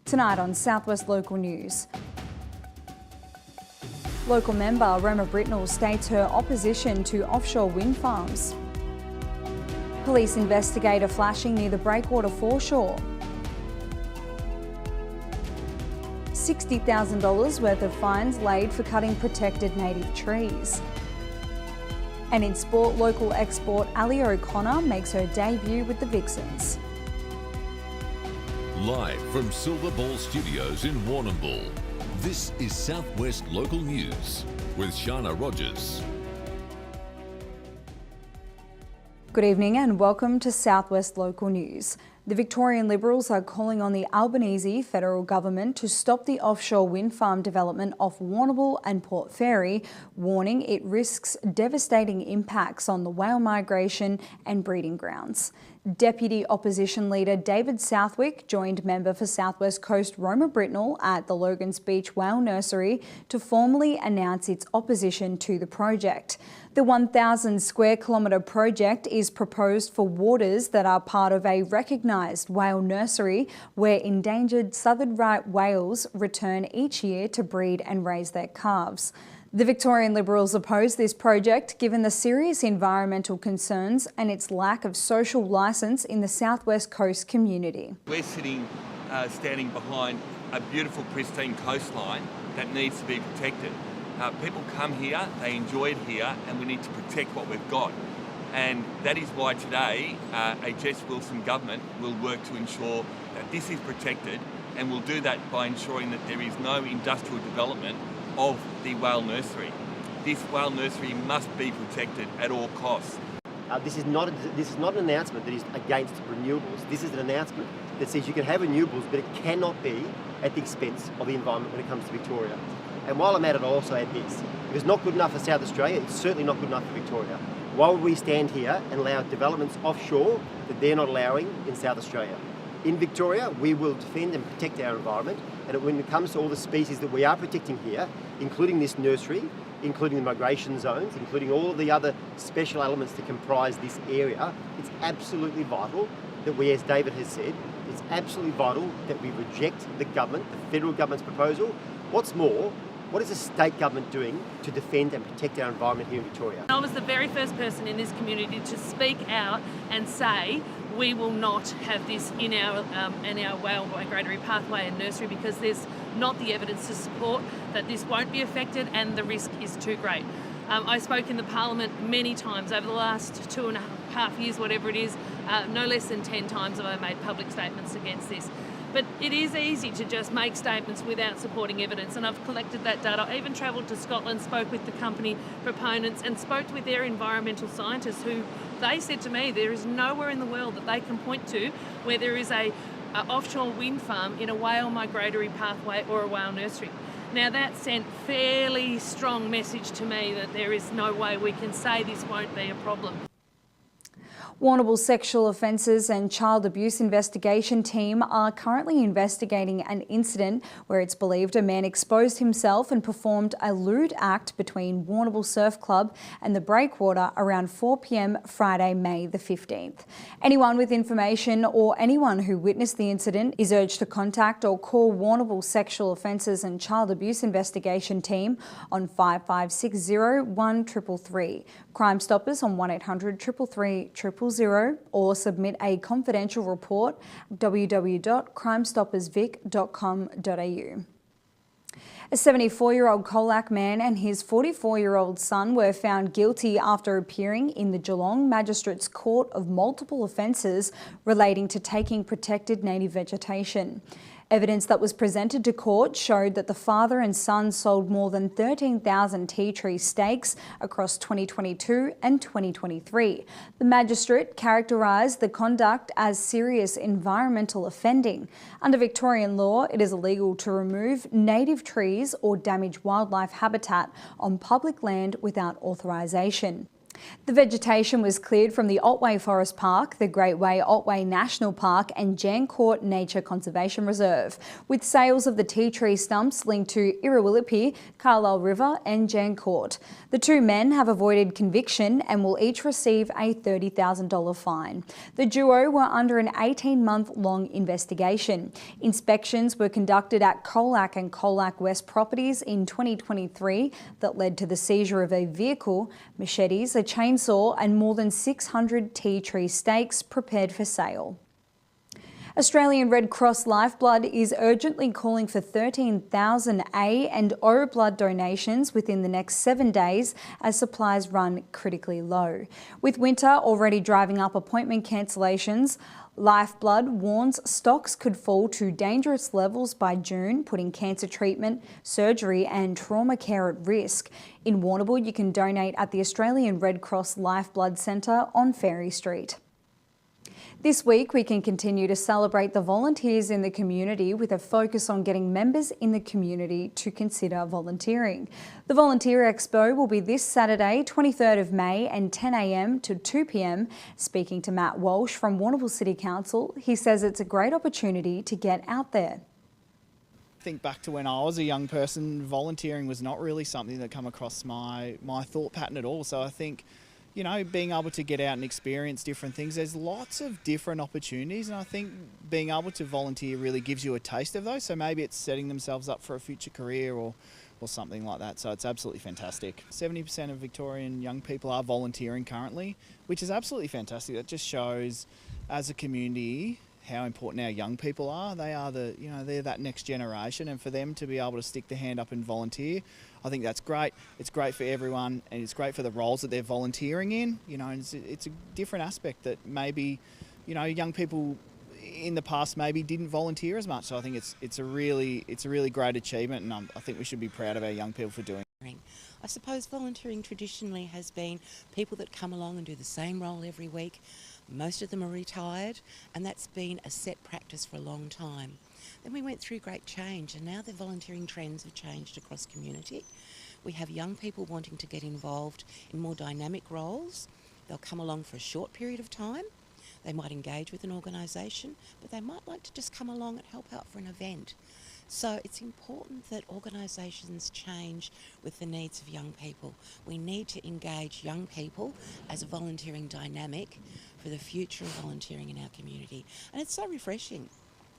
Tonight on Southwest Local News. Local member Roma Britnell states her opposition to offshore wind farms. Police investigate a flashing near the Breakwater foreshore. $60,000 worth of fines laid for cutting protected native trees. And in sport, local export Ali O'Connor makes her debut with the Vixens. Live from Silver Ball Studios in Warrnambool, this is Southwest Local News with Sharna Rogers. Good evening and welcome to Southwest Local News. The Victorian Liberals are calling on the Albanese federal government to stop the offshore wind farm development off Warrnambool and Port Fairy, warning it risks devastating impacts on the whale migration and breeding grounds. Deputy Opposition Leader David Southwick joined member for South West Coast Roma Britnell at the Logans Beach Whale Nursery to formally announce its opposition to the project. The 1,000 square kilometre project is proposed for waters that are part of a recognised whale nursery where endangered southern right whales return each year to breed and raise their calves. The Victorian Liberals oppose this project given the serious environmental concerns and its lack of social licence in the South West Coast community. We're standing behind a beautiful, pristine coastline that needs to be protected. People come here, they enjoy it here, and we need to protect what we've got. And that is why today a Jess Wilson government will work to ensure that this is protected, and we'll do that by ensuring that there is no industrial development of the whale nursery. This whale nursery must be protected at all costs. This is not an announcement that is against renewables. This is an announcement that says you can have renewables, but it cannot be at the expense of the environment when it comes to Victoria. And while I'm at it, I'll also add this. If it's not good enough for South Australia, it's certainly not good enough for Victoria. Why would we stand here and allow developments offshore that they're not allowing in South Australia? In Victoria, we will defend and protect our environment, and when it comes to all the species that we are protecting here, including this nursery, including the migration zones, including all of the other special elements that comprise this area, it's absolutely vital that we, as David has said, it's absolutely vital that we reject the government, the federal government's proposal. What's more, what is the state government doing to defend and protect our environment here in Victoria? I was the very first person in this community to speak out and say we will not have this in our whale migratory pathway and nursery because there's not the evidence to support that this won't be affected and the risk is too great. I spoke in the Parliament many times over the last 2.5 years, whatever it is, no less than 10 times have I made public statements against this. But it is easy to just make statements without supporting evidence, and I've collected that data. I even travelled to Scotland, spoke with the company proponents and spoke with their environmental scientists who they said to me there is nowhere in the world that they can point to where there is a offshore wind farm in a whale migratory pathway or a whale nursery. Now that sent fairly strong message to me that there is no way we can say this won't be a problem. Warrnambool Sexual Offences and Child Abuse Investigation Team are currently investigating an incident where it's believed a man exposed himself and performed a lewd act between Warrnambool Surf Club and the Breakwater around 4 p.m. Friday, May the 15th. Anyone with information or anyone who witnessed the incident is urged to contact or call Warrnambool Sexual Offences and Child Abuse Investigation Team on 5560 1333. Crime Stoppers on 1800 333 000 or submit a confidential report www.crimestoppersvic.com.au. A 74-year-old Colac man and his 44-year-old son were found guilty after appearing in the Geelong Magistrates Court of multiple offences relating to taking protected native vegetation. Evidence that was presented to court showed that the father and son sold more than 13,000 tea tree stakes across 2022 and 2023. The magistrate characterised the conduct as serious environmental offending. Under Victorian law, it is illegal to remove native trees or damage wildlife habitat on public land without authorisation. The vegetation was cleared from the Otway Forest Park, the Great Way Otway National Park and Jancourt Nature Conservation Reserve, with sales of the tea tree stumps linked to Irrawillippi, Carlisle River and Jancourt. The two men have avoided conviction and will each receive a $30,000 fine. The duo were under an 18-month-long investigation. Inspections were conducted at Colac and Colac West properties in 2023 that led to the seizure of a vehicle, machetes, a chainsaw and more than 600 tea tree stakes prepared for sale. Australian Red Cross Lifeblood is urgently calling for 13,000 A and O blood donations within the next 7 days as supplies run critically low. With winter already driving up appointment cancellations, Lifeblood warns stocks could fall to dangerous levels by June, putting cancer treatment, surgery and trauma care at risk. In Warrnambool, you can donate at the Australian Red Cross Lifeblood Centre on Ferry Street. This week, we can continue to celebrate the volunteers in the community with a focus on getting members in the community to consider volunteering. The Volunteer Expo will be this Saturday, 23rd of May and 10 a.m. to 2 p.m. Speaking to Matt Walsh from Warrnambool City Council, he says it's a great opportunity to get out there. Think back to when I was a young person, volunteering was not really something that come across my thought pattern at all. So I think, you know, being able to get out and experience different things, there's lots of different opportunities, and I think being able to volunteer really gives you a taste of those. So maybe it's setting themselves up for a future career or something like that. So it's absolutely fantastic. 70% of Victorian young people are volunteering currently, which is absolutely fantastic. That just shows, as a community, how important our young people are. They are they're that next generation, and for them to be able to stick their hand up and volunteer, I think that's great. It's great for everyone, and it's great for the roles that they're volunteering in. You know, and it's a different aspect that maybe, you know, young people in the past maybe didn't volunteer as much. So I think it's a really great achievement, and I think we should be proud of our young people for doing it. I suppose volunteering traditionally has been people that come along and do the same role every week. Most of them are retired, and that's been a set practice for a long time. Then we went through great change, and now the volunteering trends have changed across community. We have young people wanting to get involved in more dynamic roles. They'll come along for a short period of time. They might engage with an organisation, but they might like to just come along and help out for an event. So it's important that organisations change with the needs of young people. We need to engage young people as a volunteering dynamic for the future of volunteering in our community. And it's so refreshing.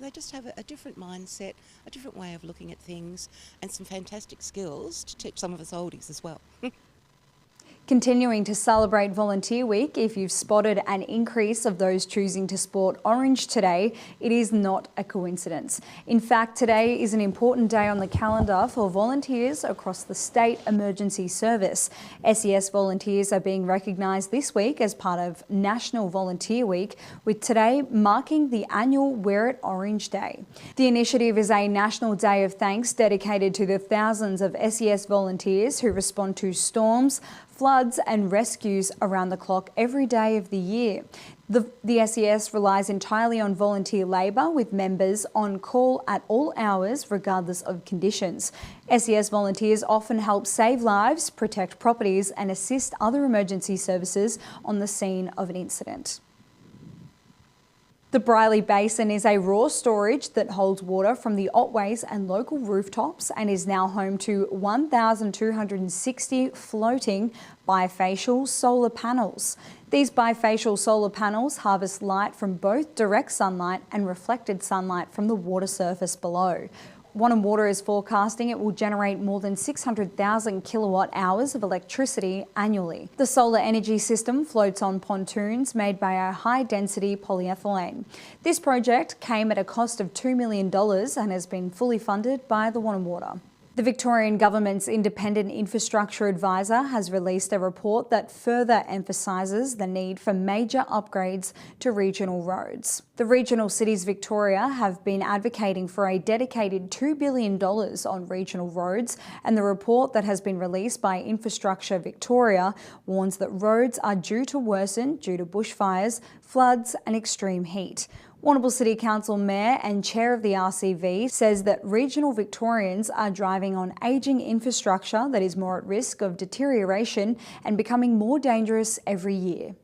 They just have a different mindset, a different way of looking at things, and some fantastic skills to teach some of us oldies as well. Continuing to celebrate Volunteer Week, if you've spotted an increase of those choosing to sport orange today, it is not a coincidence. In fact, today is an important day on the calendar for volunteers across the State Emergency Service. SES volunteers are being recognised this week as part of National Volunteer Week, with today marking the annual Wear It Orange Day. The initiative is a national day of thanks dedicated to the thousands of SES volunteers who respond to storms, floods and rescues around the clock every day of the year. The SES relies entirely on volunteer labour, with members on call at all hours regardless of conditions. SES volunteers often help save lives, protect properties and assist other emergency services on the scene of an incident. The Briley Basin is a raw storage that holds water from the Otways and local rooftops and is now home to 1,260 floating bifacial solar panels. These bifacial solar panels harvest light from both direct sunlight and reflected sunlight from the water surface below. Warrnambool Water is forecasting it will generate more than 600,000 kilowatt hours of electricity annually. The solar energy system floats on pontoons made by a high-density polyethylene. This project came at a cost of $2 million and has been fully funded by the Warrnambool Water. The Victorian Government's Independent Infrastructure Advisor has released a report that further emphasises the need for major upgrades to regional roads. The regional cities Victoria have been advocating for a dedicated $2 billion on regional roads, and the report that has been released by Infrastructure Victoria warns that roads are due to worsen due to bushfires, floods and extreme heat. Warrnambool City Council Mayor and Chair of the RCV says that regional Victorians are driving on ageing infrastructure that is more at risk of deterioration and becoming more dangerous every year.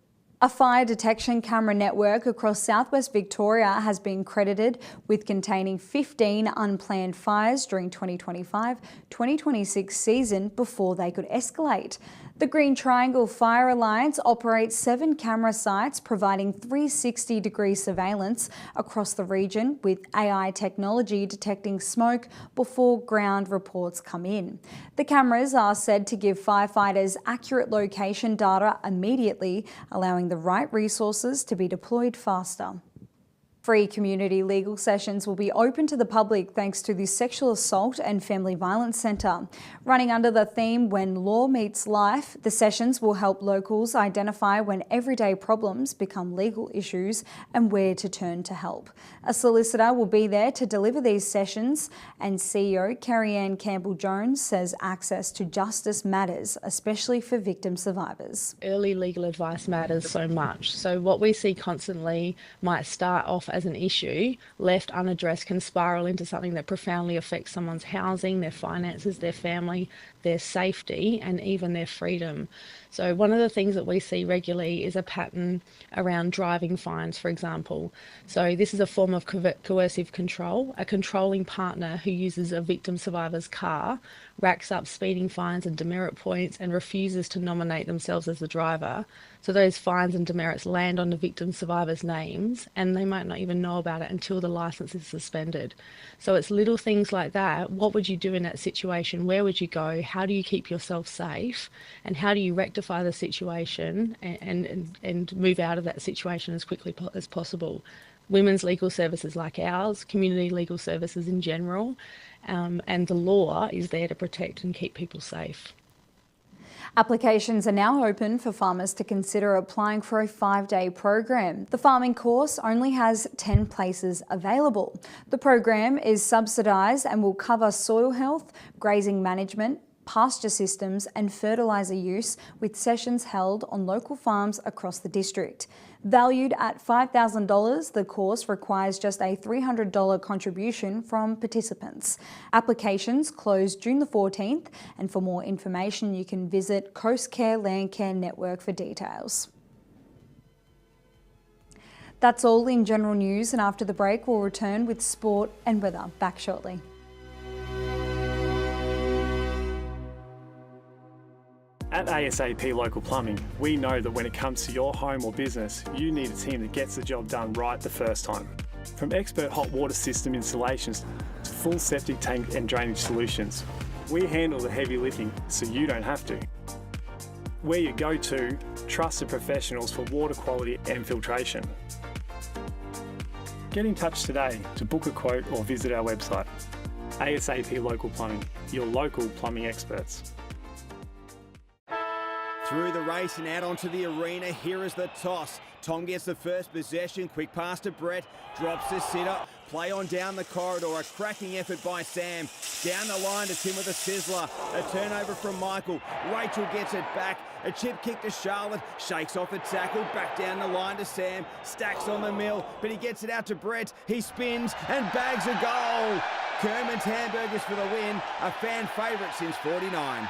A fire detection camera network across southwest Victoria has been credited with containing 15 unplanned fires during 2025-2026 season before they could escalate. The Green Triangle Fire Alliance operates 7 camera sites providing 360-degree surveillance across the region with AI technology detecting smoke before ground reports come in. The cameras are said to give firefighters accurate location data immediately, allowing the right resources to be deployed faster. Free community legal sessions will be open to the public thanks to the Sexual Assault and Family Violence Centre. Running under the theme When Law Meets Life, the sessions will help locals identify when everyday problems become legal issues and where to turn to help. A solicitor will be there to deliver these sessions, and CEO Kerry-Ann Campbell-Jones says access to justice matters, especially for victim survivors. Early legal advice matters so much. So what we see constantly might start off as an issue, left unaddressed can spiral into something that profoundly affects someone's housing, their finances, their family, their safety, and even their freedom. So one of the things that we see regularly is a pattern around driving fines, for example. So this is a form of coercive control. A controlling partner who uses a victim survivor's car racks up speeding fines and demerit points and refuses to nominate themselves as the driver. So those fines and demerits land on the victim survivors' names, and they might not even know about it until the licence is suspended. So it's little things like that. What would you do in that situation? Where would you go? How do you keep yourself safe? And how do you rectify the situation and move out of that situation as quickly as possible? Women's legal services like ours, community legal services in general, and the law is there to protect and keep people safe. Applications are now open for farmers to consider applying for a 5-day program. The farming course only has 10 places available. The program is subsidised and will cover soil health, grazing management, pasture systems and fertiliser use, with sessions held on local farms across the district. Valued at $5,000, the course requires just a $300 contribution from participants. Applications close June the 14th, and for more information you can visit Coast Care Land Care Network for details. That's all in general news, and after the break we'll return with sport and weather. Back shortly. At ASAP Local Plumbing, we know that when it comes to your home or business, you need a team that gets the job done right the first time. From expert hot water system installations to full septic tank and drainage solutions, we handle the heavy lifting so you don't have to. We're your go-to, trusted professionals for water quality and filtration. Get in touch today to book a quote or visit our website. ASAP Local Plumbing, your local plumbing experts. Through the race and out onto the arena, here is the toss. Tom gets the first possession, quick pass to Brett, drops the sitter, play on down the corridor, a cracking effort by Sam. Down the line to Tim with a sizzler, a turnover from Michael, Rachel gets it back, a chip kick to Charlotte, shakes off the tackle, back down the line to Sam, stacks on the mill, but he gets it out to Brett, he spins and bags a goal. Kerman's Hamburgers for the win, a fan favourite since '49.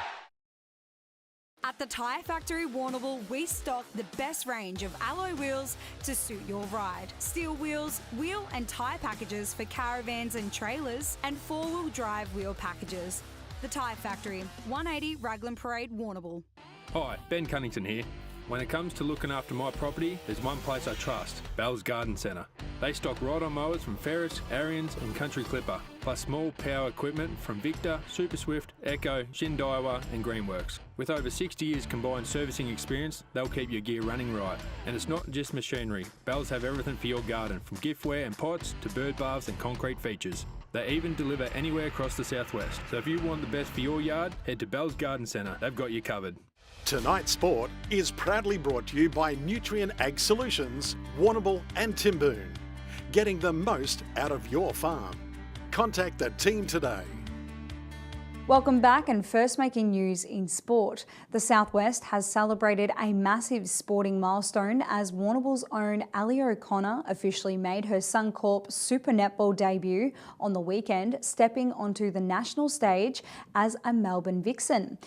At the Tyre Factory Warrnambool, we stock the best range of alloy wheels to suit your ride. Steel wheels, wheel and tyre packages for caravans and trailers, and 4-wheel drive wheel packages. The Tyre Factory, 180 Raglan Parade, Warrnambool. Hi, Ben Cunnington here. When it comes to looking after my property, there's one place I trust, Bell's Garden Centre. They stock ride-on mowers from Ferris, Ariens and Country Clipper, plus small power equipment from Victor, Super Swift, Echo, Shindaiwa and Greenworks. With over 60 years combined servicing experience, they'll keep your gear running right. And it's not just machinery. Bells have everything for your garden, from giftware and pots to bird baths and concrete features. They even deliver anywhere across the southwest. So if you want the best for your yard, head to Bell's Garden Centre. They've got you covered. Tonight's sport is proudly brought to you by Nutrient Ag Solutions, Warrnambool and Timboon. Getting the most out of your farm. Contact the team today. Welcome back, and first making news in sport. The Southwest has celebrated a massive sporting milestone as Warrnambool's own Ali O'Connor officially made her Suncorp Super Netball debut on the weekend, stepping onto the national stage as a Melbourne Vixen.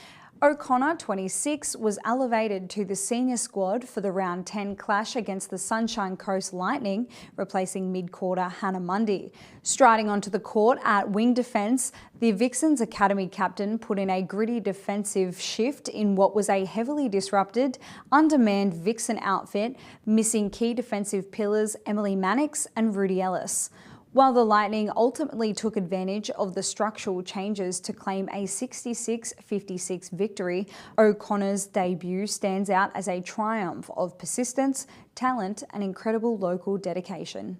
O'Connor, 26, was elevated to the senior squad for the round 10 clash against the Sunshine Coast Lightning, replacing mid-quarter Hannah Mundy. Striding onto the court at wing defence, the Vixens Academy captain put in a gritty defensive shift in what was a heavily disrupted, undermanned Vixen outfit, missing key defensive pillars Emily Mannix and Rudy Ellis. While the Lightning ultimately took advantage of the structural changes to claim a 66-56 victory, O'Connor's debut stands out as a triumph of persistence, talent and incredible local dedication.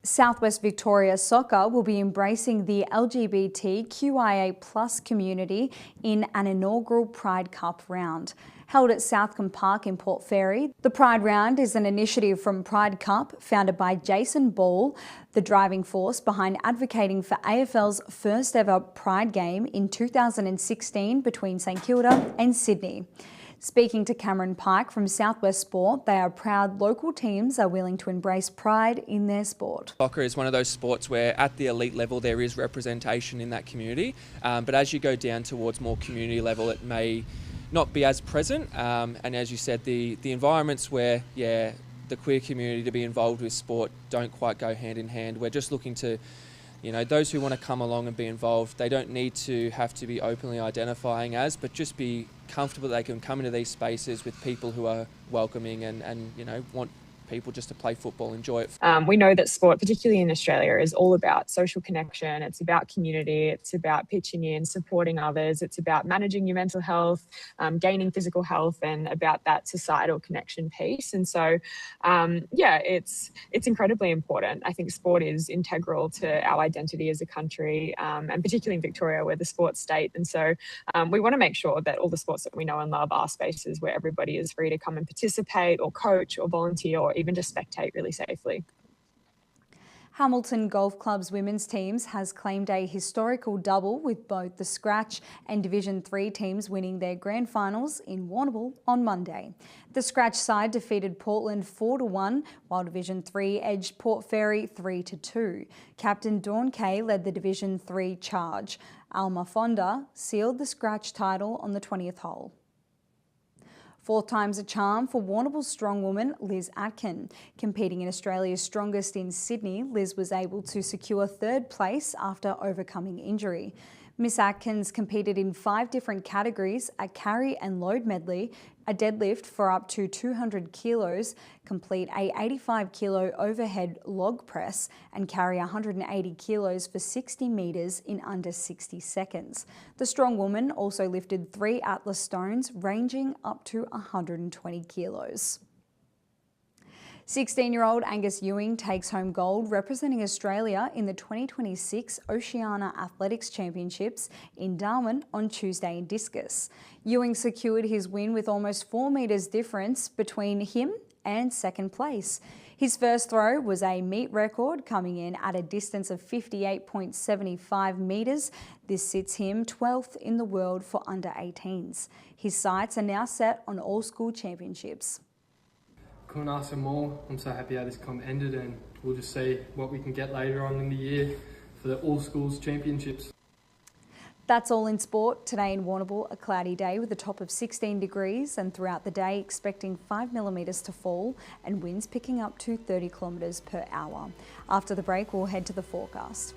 Southwest Victoria Soccer will be embracing the LGBTQIA+ community in an inaugural Pride Cup round. Held at Southcombe Park in Port Fairy, the Pride Round is an initiative from Pride Cup, founded by Jason Ball, the driving force behind advocating for AFL's first ever Pride game in 2016 between St Kilda and Sydney. Speaking to Cameron Pike from Southwest Sport, they are proud local teams are willing to embrace pride in their sport. Soccer is one of those sports where at the elite level there is representation in that community, but as you go down towards more community level it may not be as present, and as you said, the environments where the queer community to be involved with sport don't quite go hand in hand. We're just looking to, those who want to come along and be involved, they don't need to have to be openly identifying as, but just be comfortable that they can come into these spaces with people who are welcoming and want people just to play football, enjoy it. We know that sport, particularly in Australia, is all about social connection. It's about community. It's about pitching in, supporting others. It's about managing your mental health, gaining physical health, and about that societal connection piece. And so, it's incredibly important. I think sport is integral to our identity as a country, and particularly in Victoria, we're the sports state. And so we want to make sure that all the sports that we know and love are spaces where everybody is free to come and participate or coach or volunteer or even just spectate really safely. Hamilton Golf Club's women's teams has claimed a historical double, with both the Scratch and Division 3 teams winning their grand finals in Warrnambool on Monday. The Scratch side defeated Portland 4-1, while Division 3 edged Port Fairy 3-2. Captain Dawn Kay led the Division 3 charge. Alma Fonda sealed the Scratch title on the 20th hole. Fourth time's a charm for Warrnambool's strongwoman Liz Atkin. Competing in Australia's Strongest in Sydney, Liz was able to secure third place after overcoming injury. Miss Atkins competed in 5 different categories: a carry and load medley, a deadlift for up to 200 kilos, complete a 85 kilo overhead log press, and carry 180 kilos for 60 metres in under 60 seconds. The strong woman also lifted 3 Atlas stones ranging up to 120 kilos. 16-year-old Angus Ewing takes home gold, representing Australia in the 2026 Oceania Athletics Championships in Darwin on Tuesday in discus. Ewing secured his win with almost 4 metres difference between him and second place. His first throw was a meet record, coming in at a distance of 58.75 metres. This sits him 12th in the world for under 18s. His sights are now set on all school championships. Couldn't ask for more. I'm so happy how this comp ended, and we'll just see what we can get later on in the year for the all schools championships. That's all in sport. Today in Warrnambool, a cloudy day with a top of 16 degrees, and throughout the day expecting 5 millimetres to fall and winds picking up to 30 kilometres per hour. After the break, we'll head to the forecast.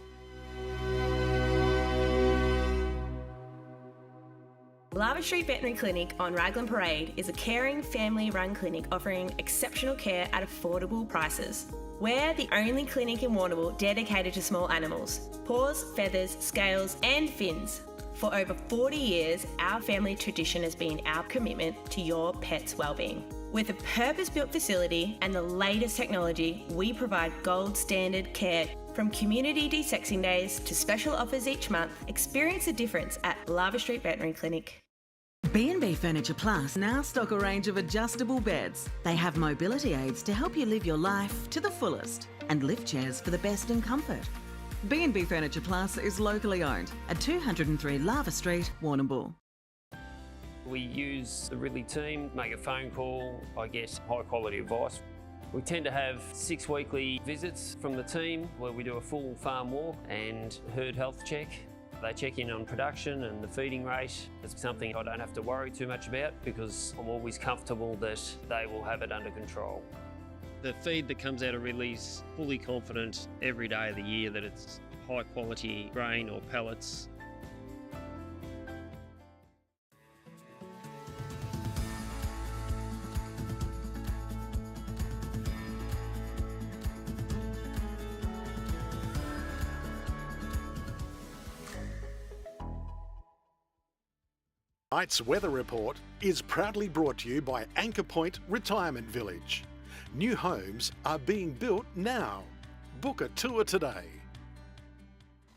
Lava Street Veterinary Clinic on Raglan Parade is a caring, family-run clinic offering exceptional care at affordable prices. We're the only clinic in Warrnambool dedicated to small animals: paws, feathers, scales and fins. For over 40 years, our family tradition has been our commitment to your pet's wellbeing. With a purpose-built facility and the latest technology, we provide gold standard care. From community de-sexing days to special offers each month, experience the difference at Lava Street Veterinary Clinic. B&B Furniture Plus now stock a range of adjustable beds. They have mobility aids to help you live your life to the fullest, and lift chairs for the best in comfort. B&B Furniture Plus is locally owned at 203 Lava Street, Warrnambool. We use the Ridley team, make a phone call, I get high quality advice. We tend to have 6 weekly visits from the team where we do a full farm walk and herd health check. They check in on production and the feeding rate. It's something I don't have to worry too much about because I'm always comfortable that they will have it under control. The feed that comes out of Ridley's fully confident every day of the year that it's high quality grain or pellets. Tonight's weather report is proudly brought to you by Anchor Point Retirement Village. New homes are being built now. Book a tour today.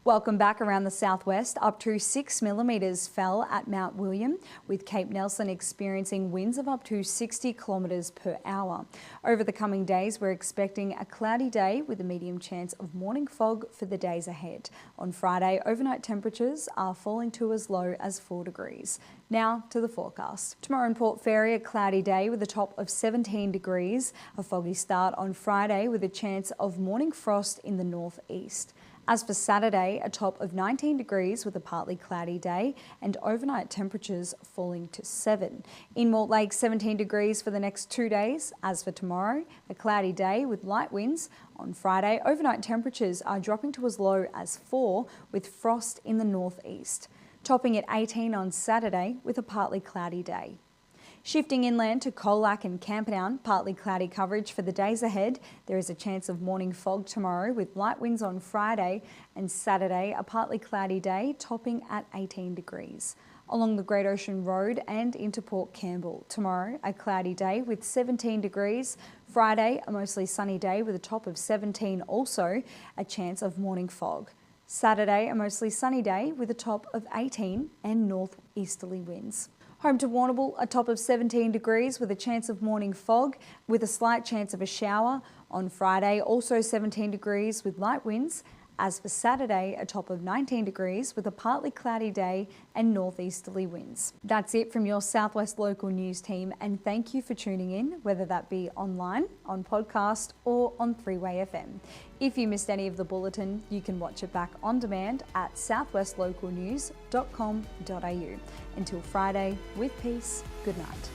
Welcome back. Around the southwest, up to 6 millimetres fell at Mount William, with Cape Nelson experiencing winds of up to 60 kilometres per hour. Over the coming days, we're expecting a cloudy day with a medium chance of morning fog for the days ahead. On Friday, overnight temperatures are falling to as low as 4 degrees. Now to the forecast. Tomorrow in Port Fairy, a cloudy day with a top of 17 degrees. A foggy start on Friday with a chance of morning frost in the northeast. As for Saturday, a top of 19 degrees with a partly cloudy day and overnight temperatures falling to 7. In Mortlake, 17 degrees for the next 2 days. As for tomorrow, a cloudy day with light winds. On Friday, overnight temperatures are dropping to as low as 4 with frost in the northeast. Topping at 18 on Saturday with a partly cloudy day. Shifting inland to Colac and Camperdown, partly cloudy coverage for the days ahead. There is a chance of morning fog tomorrow with light winds on Friday, and Saturday a partly cloudy day topping at 18 degrees. Along the Great Ocean Road and into Port Campbell, tomorrow a cloudy day with 17 degrees. Friday a mostly sunny day with a top of 17, also a chance of morning fog. Saturday a mostly sunny day with a top of 18 and northeasterly winds. Home to Warrnambool, a top of 17 degrees with a chance of morning fog with a slight chance of a shower. On Friday, also 17 degrees with light winds. As for Saturday, a top of 19 degrees with a partly cloudy day and northeasterly winds. That's it from your Southwest Local News team, and thank you for tuning in, whether that be online, on podcast or on 3-Way FM. If you missed any of the bulletin, you can watch it back on demand at southwestlocalnews.com.au. Until Friday, with peace, good night.